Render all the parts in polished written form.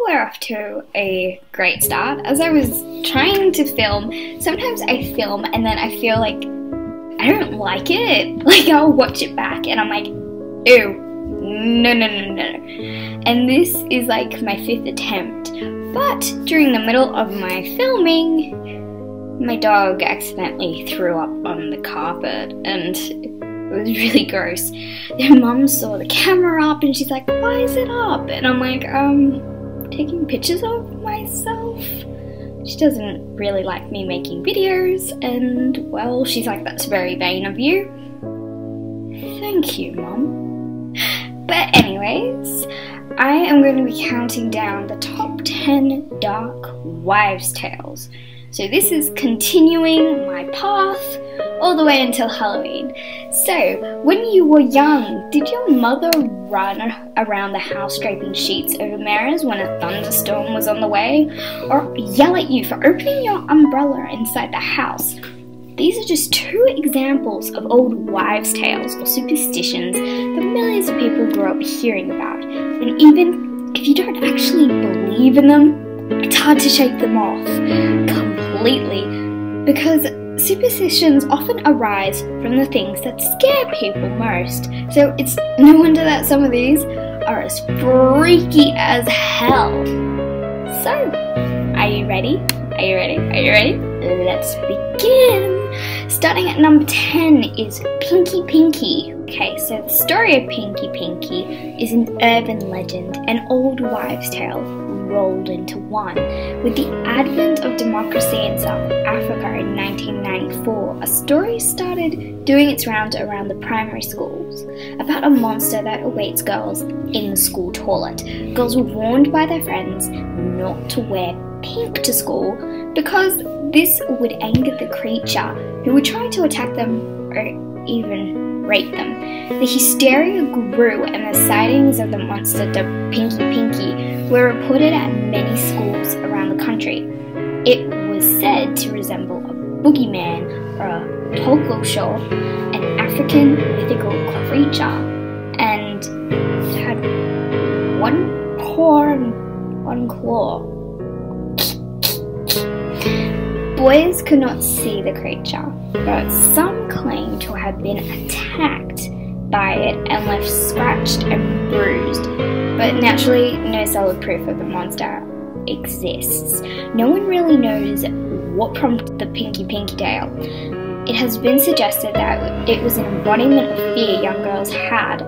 we're off to a great start. As I was trying to film, sometimes I film and then I feel like I don't like it. Like I'll watch it back and I'm like, ew, no. And this is like my 5th attempt. But during the middle of my filming, my dog accidentally threw up on the carpet and it was really gross. Then Mum saw the camera up and she's like, why is it up? And I'm like, taking pictures of myself. She doesn't really like me making videos, and well, she's like, that's very vain of you. Thank you, Mum. But anyways, I am going to be counting down the top 10 dark wives' tales. So this is continuing my path all the way until Halloween. So, when you were young, did your mother run around the house draping sheets over mirrors when a thunderstorm was on the way? Or yell at you for opening your umbrella inside the house? These are just 2 examples of old wives' tales or superstitions that millions of people grew up hearing about. And even if you don't actually believe in them, it's hard to shake them off completely, because superstitions often arise from the things that scare people most. So it's no wonder that some of these are as freaky as hell. So, are you ready? Are you ready? Are you ready? Let's begin! Starting at number 10 is Pinky Pinky. Okay, so the story of Pinky Pinky is an urban legend, an old wives' tale rolled into one. With the advent of democracy in South Africa in 1994, a story started doing its rounds around the primary schools about a monster that awaits girls in the school toilet. Girls were warned by their friends not to wear pink to school because this would anger the creature who would try to attack them or even rape them. The hysteria grew and the sightings of the monster, the Pinky Pinky, were reported at many schools around the country. It was said to resemble a boogeyman or a tolkosho, an African mythical creature, and it had 1 paw and 1 claw. Boys could not see the creature, but some claim to have been attacked by it and left scratched and bruised. But naturally, no solid proof of the monster exists. No one really knows what prompted the Pinky Pinky tale. It has been suggested that it was an embodiment of fear young girls had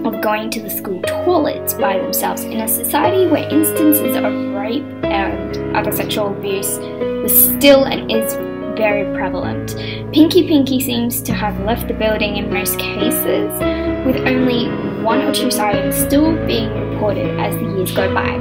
of going to the school toilets by themselves in a society where instances of rape and other sexual abuse was still and is very prevalent. Pinky Pinky seems to have left the building in most cases, with only 1 or 2 sightings still being reported as the years go by.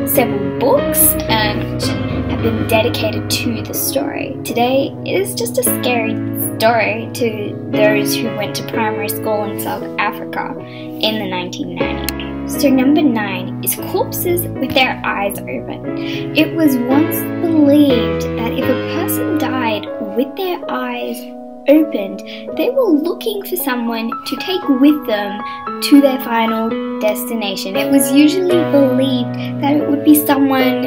Several books have been dedicated to the story. Today, it is just a scary story to those who went to primary school in South Africa in the 1990s. So number 9 is corpses with their eyes open. It was once believed that if a person died with their eyes opened, they were looking for someone to take with them to their final destination. It was usually believed that it would be someone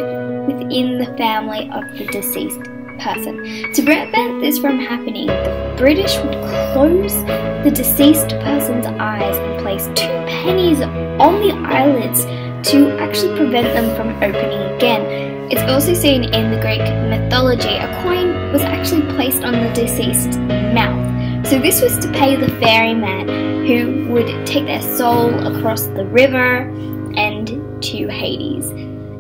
within the family of the deceased person. To prevent this from happening, the British would close the deceased person's eyes and place 2 pennies on the eyelids to actually prevent them from opening again. It's also seen in the Greek mythology. A coin was actually placed on the deceased's mouth. So this was to pay the ferryman who would take their soul across the river and to Hades.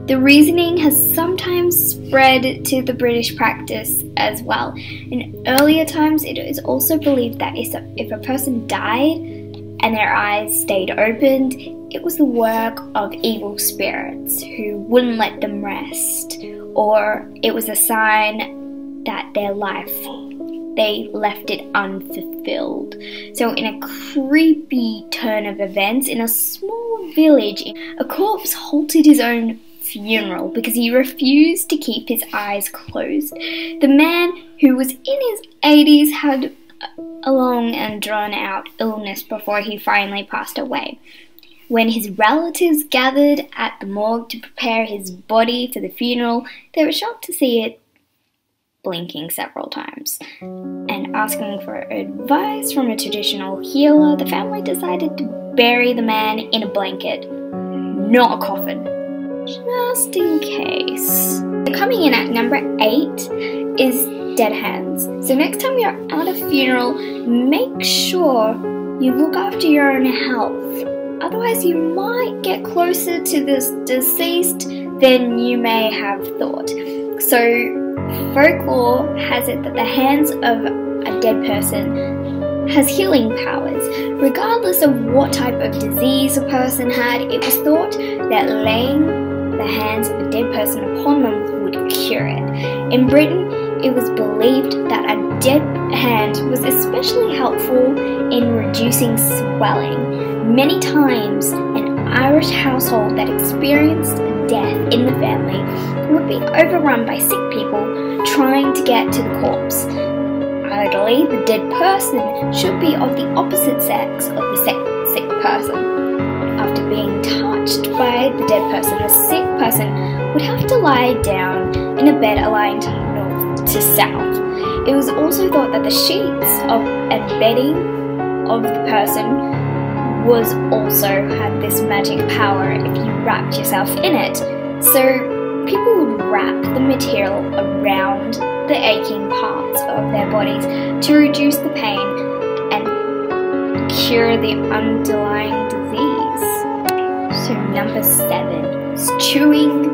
The reasoning has sometimes spread to the British practice as well. In earlier times, it is also believed that if a person died and their eyes stayed opened, it was the work of evil spirits who wouldn't let them rest, or it was a sign that their life, they left it unfulfilled. So in a creepy turn of events, in a small village, a corpse halted his own funeral because he refused to keep his eyes closed. The man, who was in his 80s, had a long and drawn out illness before he finally passed away. When his relatives gathered at the morgue to prepare his body for the funeral, they were shocked to see it blinking several times. And asking for advice from a traditional healer, the family decided to bury the man in a blanket, not a coffin, just in case. Coming in at number 8 is dead hands. So next time you're at a funeral, make sure you look after your own health. Otherwise, you might get closer to this deceased than you may have thought. So folklore has it that the hands of a dead person has healing powers. Regardless of what type of disease a person had, it was thought that laying the hands of a dead person upon them would cure it. In Britain, it was believed that a dead hand was especially helpful in reducing swelling. Many times, an Irish household that experienced death in the family would be overrun by sick people trying to get to the corpse. Ideally, the dead person should be of the opposite sex of the sick person. After being touched by the dead person, a sick person would have to lie down in a bed aligned north to south. It was also thought that the sheets and bedding of the person was also had this magic power if you wrapped yourself in it. So people would wrap the material around the aching parts of their bodies to reduce the pain and cure the underlying disease. So number 7 is chewing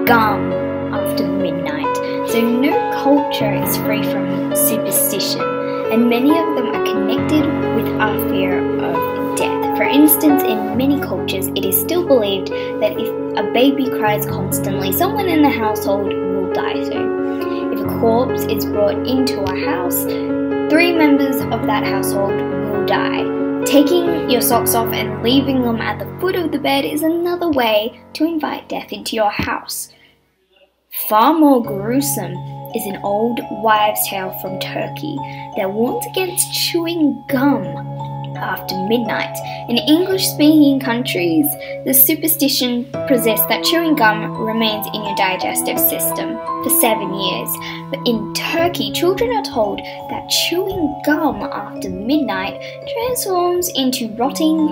gum after midnight. So no culture is free from superstition, and many of them are connected with our fear of death. For instance, in many cultures, it is still believed that if a baby cries constantly, someone in the household will die soon. If a corpse is brought into a house, 3 members of that household will die. Taking your socks off and leaving them at the foot of the bed is another way to invite death into your house. Far more gruesome is an old wives' tale from Turkey that warns against chewing gum after midnight. In English-speaking countries, the superstition persists that chewing gum remains in your digestive system for 7 years. But in Turkey, children are told that chewing gum after midnight transforms into rotting,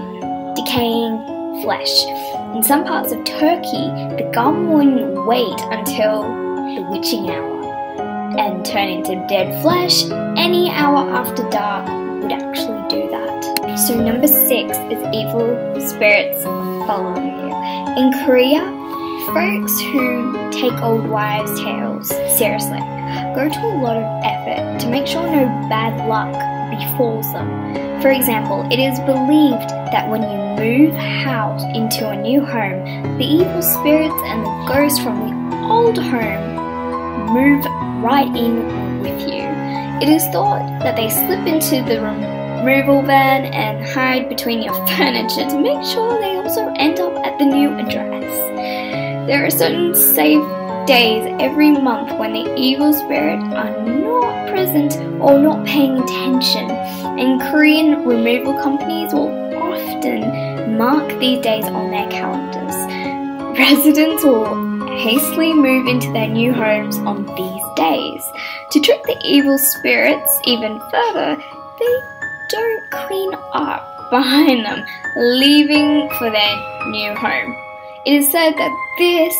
decaying flesh. In some parts of Turkey, the gum wouldn't wait until the witching hour and turn into dead flesh. Any hour after dark would actually do that. So number 6 is evil spirits following you. In Korea, folks who take old wives' tales seriously go to a lot of effort to make sure no bad luck befalls them. For example, it is believed that when you move house into a new home, the evil spirits and the ghosts from the old home move right in with you. It is thought that they slip into the removal van and hide between your furniture to make sure they also end up at the new address. There are certain safe days every month when the evil spirits are not present or not paying attention, and Korean removal companies will often mark these days on their calendars. Residents will hastily move into their new homes on these days. To trick the evil spirits even further, they don't clean up behind them, leaving for their new home. It is said that this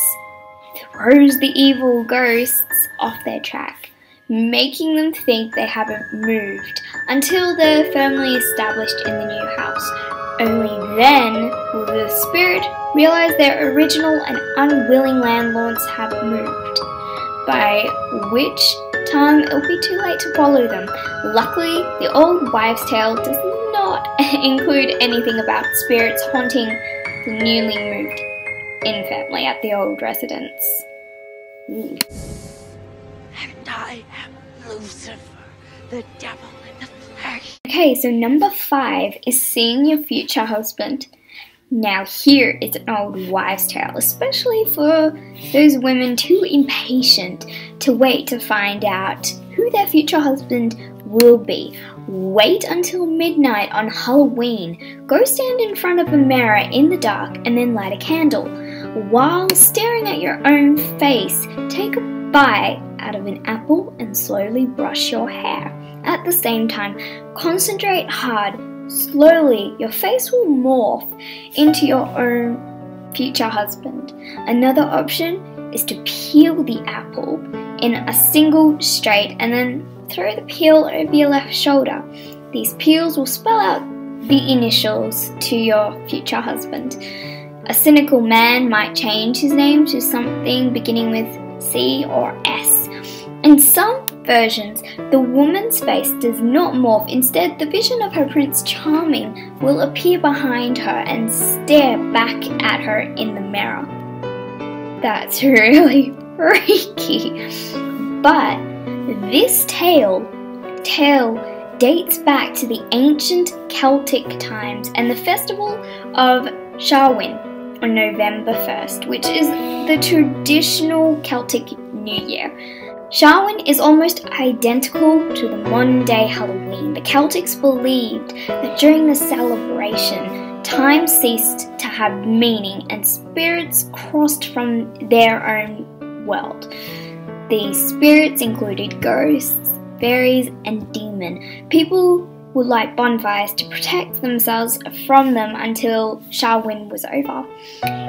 throws the evil ghosts off their track, making them think they haven't moved until they're firmly established in the new house. Only then will the spirit realize their original and unwilling landlords have moved, by which time it'll be too late to follow them. Luckily, the old wives' tale does not include anything about spirits haunting the newly moved in family at the old residence. Ooh. And I am Lucifer, the devil in the flesh. Okay, so number 5 is seeing your future husband. Now here is an old wives' tale, especially for those women too impatient to wait to find out who their future husband will be: wait until midnight on Halloween, go stand in front of a mirror in the dark and then light a candle. While staring at your own face, take a bite out of an apple and slowly brush your hair. At the same time, concentrate hard. Slowly, your face will morph into your own future husband. Another option is to peel the apple in a single straight and then throw the peel over your left shoulder. These peels will spell out the initials to your future husband. A cynical man might change his name to something beginning with C or S. In some versions, the woman's face does not morph. Instead, the vision of her Prince Charming will appear behind her and stare back at her in the mirror. That's really freaky. But this tale dates back to the ancient Celtic times and the festival of Samhain on November 1st, which is the traditional Celtic New Year. Samhain is almost identical to the modern-day Halloween. The Celtics believed that during the celebration, time ceased to have meaning and spirits crossed from their own world. These spirits included ghosts, fairies, and demons. People would light bonfires to protect themselves from them until Samhain was over.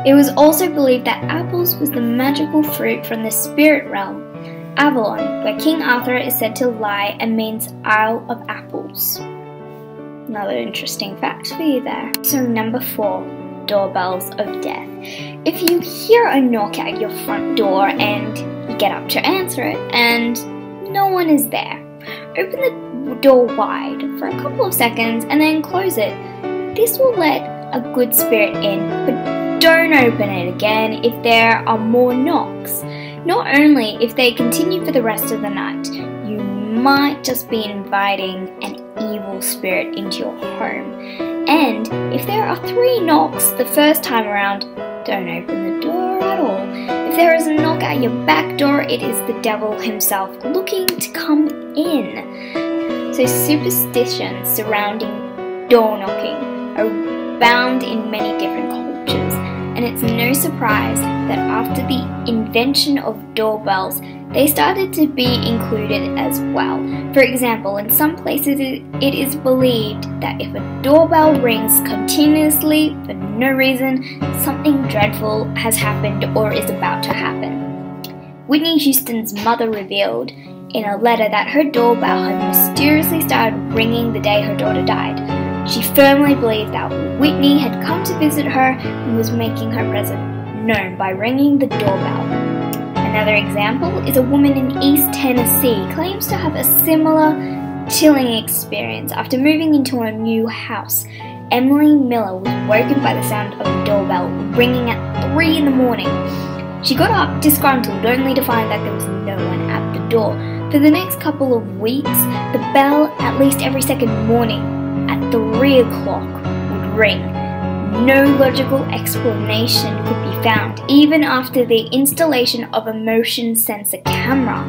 It was also believed that apples was the magical fruit from the spirit realm, Avalon, where King Arthur is said to lie and means Isle of Apples. Another interesting fact for you there. So number 4, doorbells of death. If you hear a knock at your front door and you get up to answer it and no one is there, open the door wide for a couple of seconds and then close it. This will let a good spirit in, but don't open it again if there are more knocks. Not only if they continue for the rest of the night, you might just be inviting an evil spirit into your home. And if there are 3 knocks the first time around, don't open the door at all. If there is a knock at your back door, it is the devil himself looking to come in. So superstitions surrounding door knocking are found in many different cultures, and it's no surprise that after the invention of doorbells, they started to be included as well. For example, in some places it is believed that if a doorbell rings continuously for no reason, something dreadful has happened or is about to happen. Whitney Houston's mother revealed in a letter that her doorbell had mysteriously started ringing the day her daughter died. She firmly believed that Whitney had come to visit her and was making her presence known by ringing the doorbell. Another example is a woman in East Tennessee claims to have a similar chilling experience after moving into a new house. Emily Miller was woken by the sound of the doorbell ringing at 3 in the morning. She got up disgruntled only to find that there was no one at the door. For the next couple of weeks, the bell at least every second morning at 3 o'clock would ring. No logical explanation could be found, even after the installation of a motion sensor camera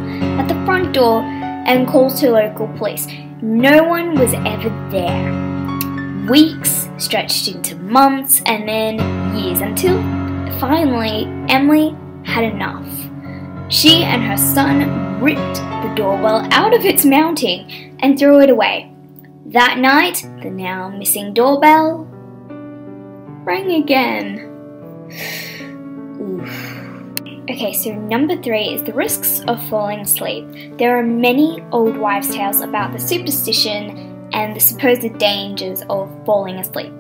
at the front door and calls to local police. No one was ever there. Weeks stretched into months and then years until finally Emily had enough. She and her son ripped the doorbell out of its mounting and threw it away. That night, the now missing doorbell rang again. Oof. Okay, so number 3 is the risks of falling asleep. There are many old wives' tales about the superstition and the supposed dangers of falling asleep.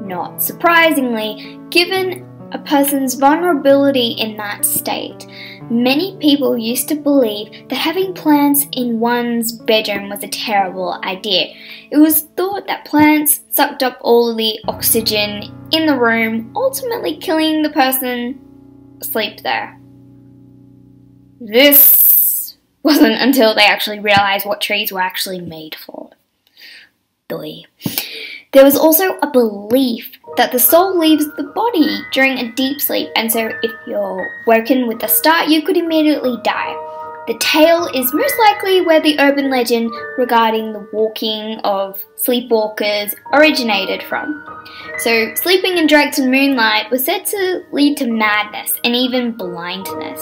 Not surprisingly, given a person's vulnerability in that state, many people used to believe that having plants in one's bedroom was a terrible idea. It was thought that plants sucked up all of the oxygen in the room, ultimately killing the person asleep there. This wasn't until they actually realized what trees were actually made for. There was also a belief that the soul leaves the body during a deep sleep, and so if you're woken with a start, you could immediately die. The tale is most likely where the urban legend regarding the walking of sleepwalkers originated from. So, sleeping in direct moonlight was said to lead to madness and even blindness.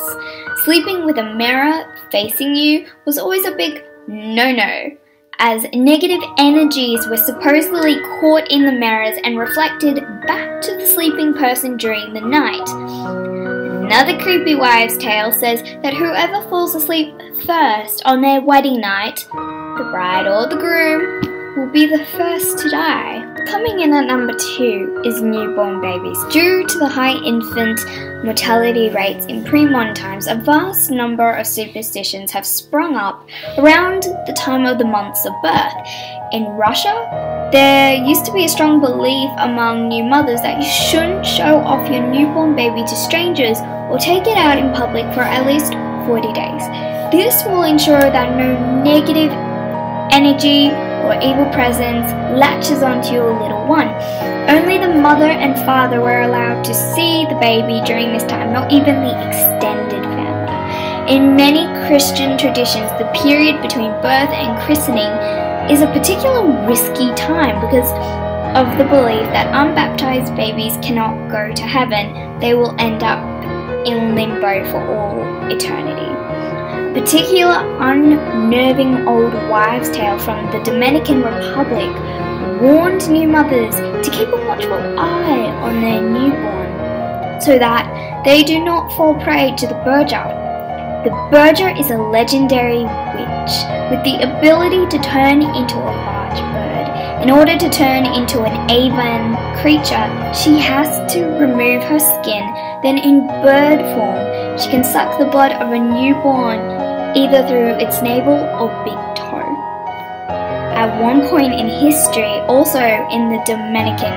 Sleeping with a mirror facing you was always a big no-no, as negative energies were supposedly caught in the mirrors and reflected back to the sleeping person during the night. Another creepy wives' tale says that whoever falls asleep first on their wedding night, the bride or the groom, will be the first to die. Coming in at number 2 is newborn babies. Due to the high infant mortality rates in pre-modern times, a vast number of superstitions have sprung up around the time of the months of birth. In Russia, there used to be a strong belief among new mothers that you shouldn't show off your newborn baby to strangers or take it out in public for at least 40 days. This will ensure that no negative energy or evil presence latches onto your little one. Only the mother and father were allowed to see the baby during this time, not even the extended family. In many Christian traditions, the period between birth and christening is a particularly risky time because of the belief that unbaptized babies cannot go to heaven. They will end up in limbo for all eternity. A particular unnerving old wives' tale from the Dominican Republic warned new mothers to keep a watchful eye on their newborn so that they do not fall prey to the berger. The berger is a legendary witch with the ability to turn into a large bird. In order to turn into an avian creature, she has to remove her skin. Then in bird form, she can suck the blood of a newborn either through its navel or big toe. At one point in history, also in the Dominican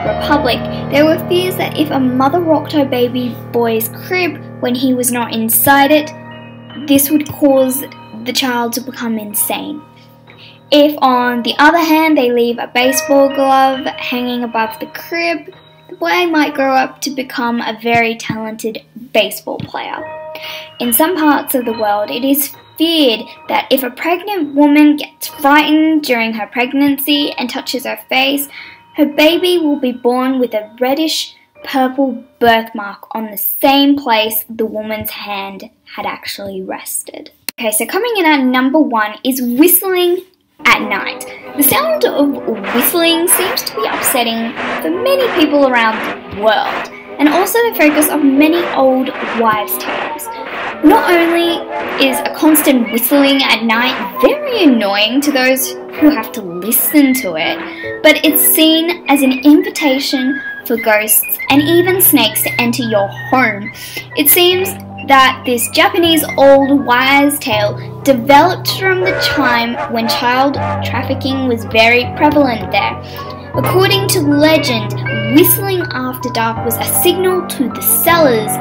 Republic, there were fears that if a mother rocked her baby boy's crib when he was not inside it, this would cause the child to become insane. If, on the other hand, they leave a baseball glove hanging above the crib, the boy might grow up to become a very talented baseball player. In some parts of the world, it is feared that if a pregnant woman gets frightened during her pregnancy and touches her face, her baby will be born with a reddish-purple birthmark on the same place the woman's hand had actually rested. Okay, so coming in at number 1 is whistling at night. The sound of whistling seems to be upsetting for many people around the world, and also the focus of many old wives' tales. Not only is a constant whistling at night very annoying to those who have to listen to it, but it's seen as an invitation for ghosts and even snakes to enter your home. It seems that this Japanese old wives' tale developed from the time when child trafficking was very prevalent there. According to legend, whistling after dark was a signal to the sellers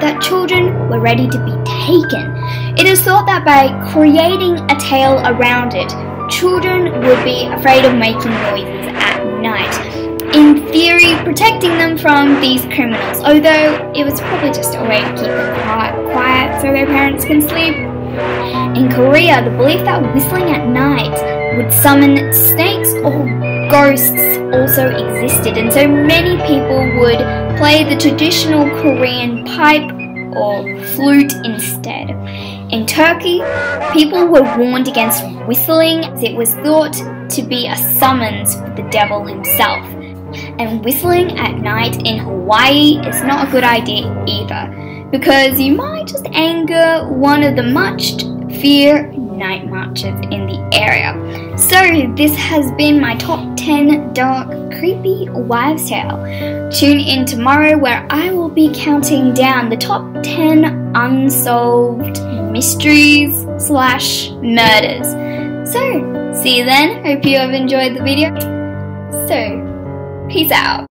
that children were ready to be taken. It is thought that by creating a tale around it, children would be afraid of making noises at night, in theory protecting them from these criminals, although it was probably just a way to keep them quiet so their parents can sleep. In Korea, the belief that whistling at night would summon snakes or ghosts also existed, and so many people would play the traditional Korean pipe or flute instead. In Turkey, people were warned against whistling as it was thought to be a summons for the devil himself. And whistling at night in Hawaii is not a good idea either, because you might just anger one of the much feared night marchers in the area. So this has been my top 10 dark, creepy wives' tale. Tune in tomorrow where I will be counting down the top 10 unsolved mysteries / murders. So, see you then. Hope you have enjoyed the video. So, peace out.